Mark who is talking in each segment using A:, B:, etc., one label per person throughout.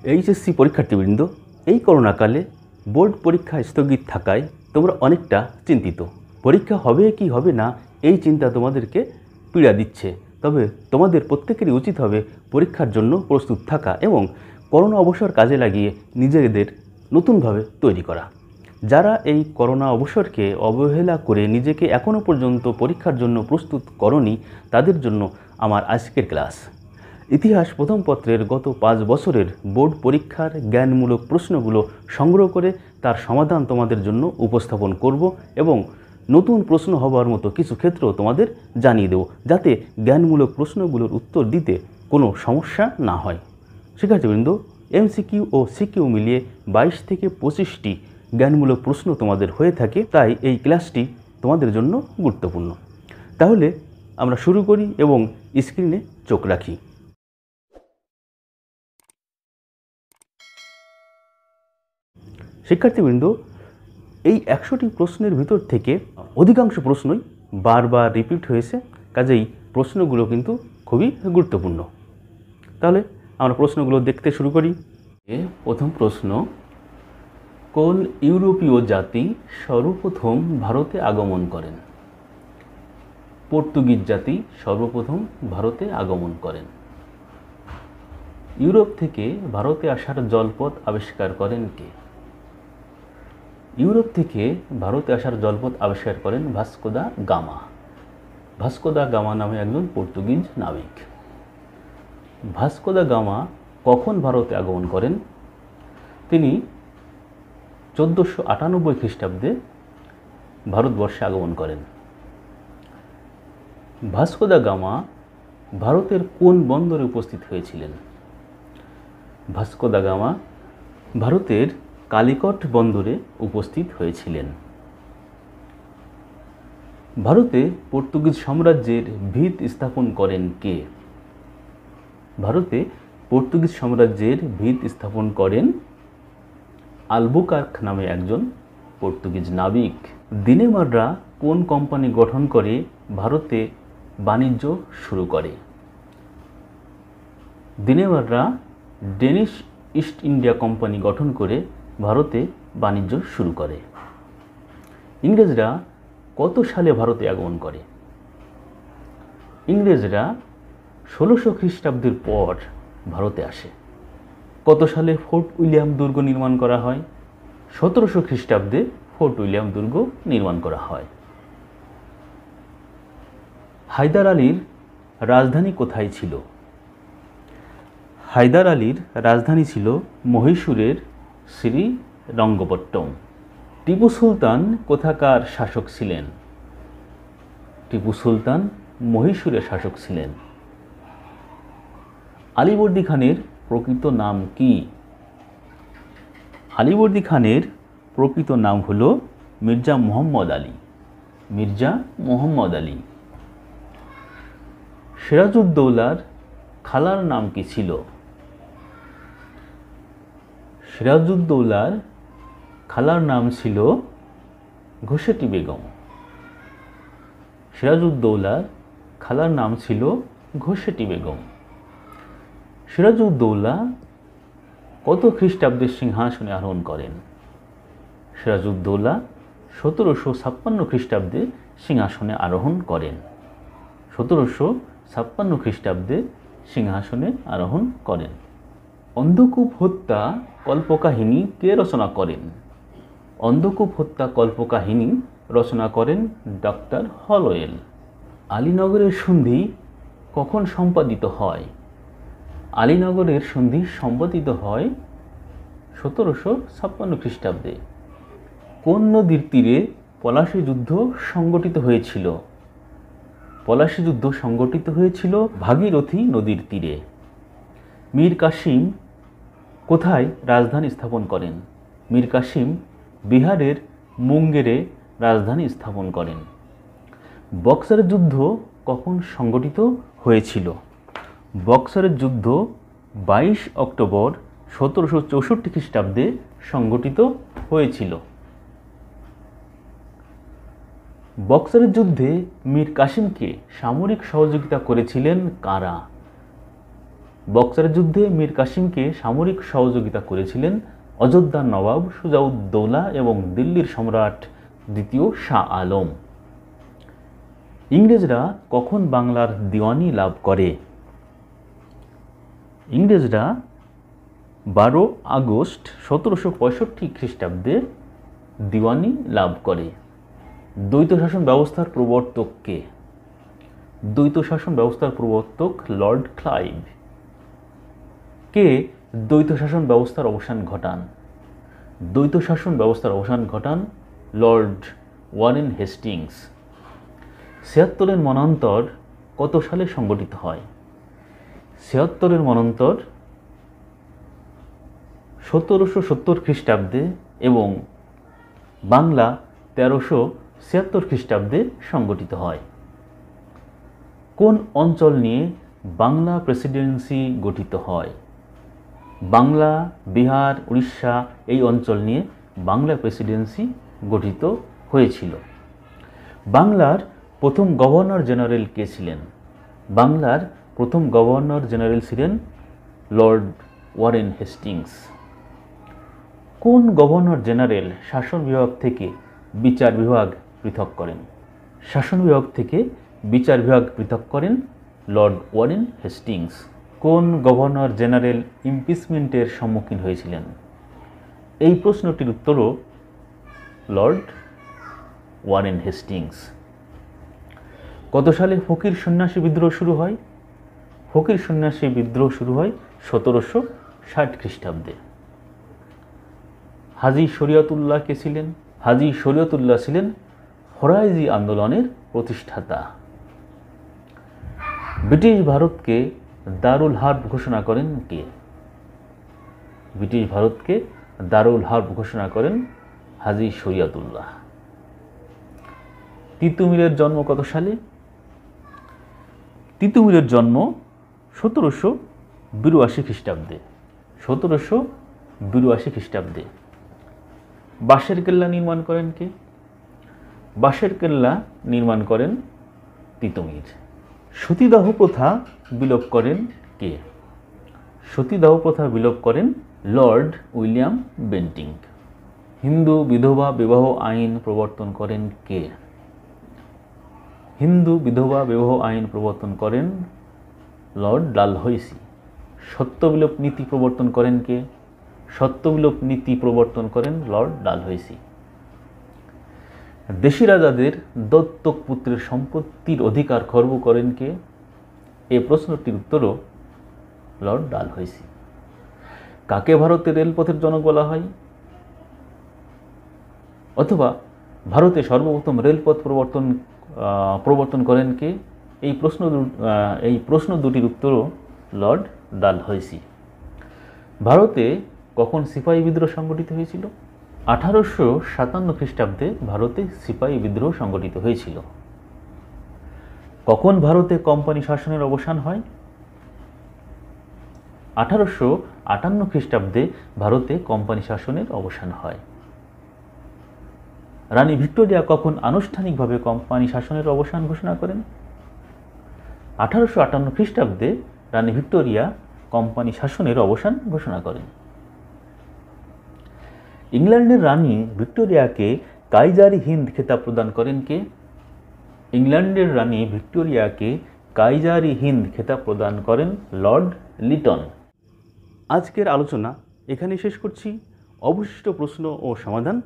A: HSC পরীক্ষার্থীবৃন্দ, এই করোনাকালে board পরীক্ষা স্থগিত থাকায় তোমরা অনেকটা চিন্তিত। পরীক্ষা হবে কি হবে না এই চিন্তা তোমাদেরকে পীড়া দিচ্ছে। তবে তোমাদের প্রত্যেকেরই উচিত হবে পরীক্ষার জন্য প্রস্তুত থাকা এবং করোনা অবসর কাজে লাগিয়ে নিজেদের নতুনভাবে তৈরি করা। যারা এই করোনা অবসরকে অবহেলা করে নিজেকে এখনও পর্যন্ত পরীক্ষার জন্য প্রস্তুত করনি, তাদের জন্য আমার আজকের ক্লাস। ইতিহাস প্রথম পত্রের গত 5 বছরের বোর্ড পরীক্ষার জ্ঞানমূলক প্রশ্নগুলো সংগ্রহ করে তার সমাধান তোমাদের জন্য উপস্থাপন করব এবং নতুন প্রশ্ন হবার মতো কিছু ক্ষেত্র তোমাদের জানিয়ে দেব, যাতে জ্ঞানমূলক প্রশ্নগুলোর উত্তর দিতে কোনো সমস্যা না হয়। শিক্ষার্থীবৃন্দ, এমসিকিউ ও সিকিউ মিলিয়ে 22 থেকে 25টি জ্ঞানমূলক প্রশ্ন তোমাদের হয়ে থাকে, তাই এই ক্লাসটি তোমাদের জন্য গুরুত্বপূর্ণ। তাহলে আমরা শুরু করি এবং স্ক্রিনে চোখ রাখি। শিক্ষার্থীবৃন্দ, এই 100টি প্রশ্নের ভিতর থেকে অধিকাংশ প্রশ্নই বারবার রিপিট হয়েছে, কাজেই প্রশ্নগুলো কিন্তু খুবই গুরুত্বপূর্ণ। তাহলে আমরা প্রশ্নগুলো দেখতে শুরু করি। প্রথম প্রশ্ন, কোন ইউরোপীয় জাতি সর্বপ্রথম ভারতে আগমন করেন? পর্তুগিজ জাতি সর্বপ্রথম ভারতে আগমন করেন। ইউরোপ থেকে ভারতে আসার জলপথ আবিষ্কার করেন কে? ইউরোপ থেকে ভারতে আসার জলপথ আবিষ্কার করেন Vasco da Gama. Vasco da Gama নামে একজন পর্তুগিজ নাবিক। ভাস্কো দা গামা কখন ভারতে আগমন করেন? তিনি 1498 খ্রিস্টাব্দে ভারতবর্ষে আগমন করেন। ভাস্কো দা গামা ভারতের কোন বন্দরে উপস্থিত হয়েছিলেন? ভাস্কো দা গামা ভারতের কালিকট বন্দরে উপস্থিত হয়েছিলেন। ভারতে পর্তুগিজ সাম্রাজ্যের ভিত স্থাপন করেন কে? ভারতে পর্তুগিজ সাম্রাজ্যের ভিত স্থাপন করেন আলবুকার্ক নামে একজন পর্তুগিজ নাবিক। দিনেমাররা কোন কোম্পানি গঠন করে ভারতে বাণিজ্য শুরু করে? দিনেমাররা ডেনিশ ইস্ট ইন্ডিয়া কোম্পানি গঠন করে ভারতে বাণিজ্য শুরু করে। ইংরেজরা কত সালে ভারতে আগমন করে? ইংরেজরা 1600 খ্রিস্টাব্দের পর ভারতে আসে। কত সালে ফোর্ট উইলিয়াম দুর্গ নির্মাণ করা হয়? 1700 খ্রিস্টাব্দে ফোর্ট উইলিয়াম দুর্গ নির্মাণ করা হয়। হায়দার আলীর রাজধানী কোথায় ছিল? হায়দার আলীর রাজধানী ছিল মহীশূরের শ্রীরঙ্গপট্টম। টিপু সুলতান কোথাকার শাসক ছিলেন? টিপু সুলতান মহীশূরের শাসক ছিলেন। আলীবর্দী খানের প্রকৃত নাম কি? আলীবর্দী খানের প্রকৃত নাম হল মির্জা মুহাম্মদ আলী। মির্জা মুহাম্মদ আলী। সিরাজউদ্দৌলার খালার নাম কি ছিল? সিরাজউদ্দৌলার খালার নাম ছিল ঘোষেটি বেগম। সিরাজউদ্দৌলার খালার নাম ছিল ঘোষেটি বেগম। সিরাজউদ্দৌলা কত খ্রিস্টাব্দে সিংহাসনে আরোহণ করেন? সিরাজউদ্দৌলা 1756 খ্রিস্টাব্দে সিংহাসনে আরোহণ করেন। 1756 খ্রিস্টাব্দে সিংহাসনে আরোহণ করেন। অন্ধকূপ হত্যা কল্পকাহিনী কে রচনা করেন? অন্ধকূপ হত্যা কল্পকাহিনী রচনা করেন ডক্টর হলওয়েল। আলীনগরের সন্ধি কখন সম্পাদিত হয়? আলীনগরের সন্ধি সম্পাদিত হয় 1756 খ্রিস্টাব্দে। কোন নদীর তীরে পলাশী যুদ্ধ সংগঠিত হয়েছিল? পলাশী যুদ্ধ সংগঠিত হয়েছিল ভাগীরথী নদীর তীরে। মীর কাসিম কোথায় রাজধানী স্থাপন করেন? মীর কাসিম বিহারের মুঙ্গেরে রাজধানী স্থাপন করেন। বক্সারের যুদ্ধ কখন সংগঠিত হয়েছিল? বক্সারের যুদ্ধ 22 অক্টোবর 1764 খ্রিস্টাব্দে সংগঠিত হয়েছিল। বক্সারের যুদ্ধে মীর কাসিমকে সামরিক সহযোগিতা করেছিলেন কারা? বক্সারের যুদ্ধে মীর কাসিমকে সামরিক সহযোগিতা করেছিলেন অযোধ্যার নবাব সুজাউদ্দৌলা এবং দিল্লির সম্রাট দ্বিতীয় শাহ আলম। ইংরেজরা কখন বাংলার দিওয়ানি লাভ করে? ইংরেজরা 12 আগস্ট 1765 খ্রিস্টাব্দে দিওয়ানি লাভ করে। দ্বৈত শাসন ব্যবস্থার প্রবর্তক কে? দ্বৈত শাসন ব্যবস্থার প্রবর্তক লর্ড ক্লাইভ। কে দ্বৈত শাসন ব্যবস্থার অবসান ঘটান? দ্বৈত শাসন ব্যবস্থার অবসান ঘটান লর্ড ওয়ারেন হেস্টিংস। ৭৬-এর মন্বন্তর কত সালে সংগঠিত হয়? ৭৬-এর মন্বন্তর ১৭৭০ খ্রিস্টাব্দে এবং বাংলা ১৩৭৬ খ্রিস্টাব্দে সংগঠিত হয়। কোন অঞ্চল নিয়ে বাংলা প্রেসিডেন্সি গঠিত হয়? বাংলা, বিহার, উড়িষ্যা এই অঞ্চল নিয়ে বাংলা প্রেসিডেন্সি গঠিত হয়েছিল। বাংলার প্রথম গভর্নর জেনারেল কে ছিলেন? বাংলার প্রথম গভর্নর জেনারেল ছিলেন লর্ড ওয়ারেন হেস্টিংস। কোন গভর্নর জেনারেল শাসন বিভাগ থেকে বিচার বিভাগ পৃথক করেন? শাসন বিভাগ থেকে বিচার বিভাগ পৃথক করেন লর্ড ওয়ারেন হেস্টিংস। কোন গভর্নর জেনারেল ইমপিচমেন্টের সম্মুখীন হয়েছিলেন? এই প্রশ্নটির উত্তরও লর্ড ওয়ারেন হেস্টিংস। কত সালে ফকির সন্ন্যাসী বিদ্রোহ শুরু হয়? ফকির সন্ন্যাসী বিদ্রোহ শুরু হয় ১৭৬০ খ্রিস্টাব্দে। হাজী শরিয়তুল্লাহ কে ছিলেন? হাজী শরিয়তুল্লাহ ছিলেন ফরাইজি আন্দোলনের প্রতিষ্ঠাতা। ব্রিটিশ ভারতকে দারুল হার্ব ঘোষণা করেন কে? ব্রিটিশ ভারতকে দারুল হার্ব ঘোষণা করেন হাজী শরিয়তুল্লাহ। তিতুমীরের জন্ম কত সালে? তিতুমীরের জন্ম ১৭৮২ খ্রিস্টাব্দে। ১৭৮২ খ্রিস্টাব্দে। বাঁশের কেল্লা নির্মাণ করেন কে? বাঁশের কেল্লা নির্মাণ করেন তিতুমীর। সতীদাহ প্রথা বিলোপ করেন কে? সতীদাহ প্রথা বিলোপ করেন লর্ড উইলিয়াম বেন্টিং। হিন্দু বিধবা বিবাহ আইন প্রবর্তন করেন কে? হিন্দু বিধবা বিবাহ আইন প্রবর্তন করেন লর্ড ডালহৌসি। সত্যবিলোপ নীতি প্রবর্তন করেন কে? সত্যবিলোপ নীতি প্রবর্তন করেন লর্ড ডালহৌসি। দেশি রাজাদের দত্তক পুত্রের সম্পত্তির অধিকার খর্ব করেন কে? এই প্রশ্নটির উত্তরও লর্ড ডালহৌসি। কাকে ভারতের রেলপথের জনক বলা হয়? অথবা ভারতে সর্বপ্রথম রেলপথ প্রবর্তন করেন কে? এই প্রশ্ন দুটির উত্তরও লর্ড ডালহৌসি। ভারতে কখন সিপাহী বিদ্রোহ সংগঠিত হয়েছিল? ১৮৫৭ খ্রিস্টাব্দে ভারতে সিপাহী বিদ্রোহ সংগঠিত হয়েছিল। কখন ভারতে কোম্পানি শাসনের অবসান হয়? ১৮৫৮ খ্রিস্টাব্দে ভারতে কোম্পানি শাসনের অবসান হয়। রানী ভিক্টোরিয়া কখন আনুষ্ঠানিকভাবে কোম্পানি শাসনের অবসান ঘোষণা করেন? ১৮৫৮ খ্রিস্টাব্দে রানী ভিক্টোরিয়া কোম্পানি শাসনের অবসান ঘোষণা করেন। ইংল্যান্ডের রানী ভিক্টোরিয়াকে কাইজারি হিন্দ খেতাব প্রদান করেন কে? ইংল্যান্ডের রানী ভিক্টোরিয়াকে কাইজারি হিন্দ খেতাব প্রদান করেন লর্ড লিটন। আজকের আলোচনা এখানে শেষ করছি। অবশিষ্ট প্রশ্ন ও সমাধান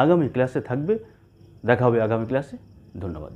A: আগামী ক্লাসে থাকবে। দেখা হবে আগামী ক্লাসে। ধন্যবাদ।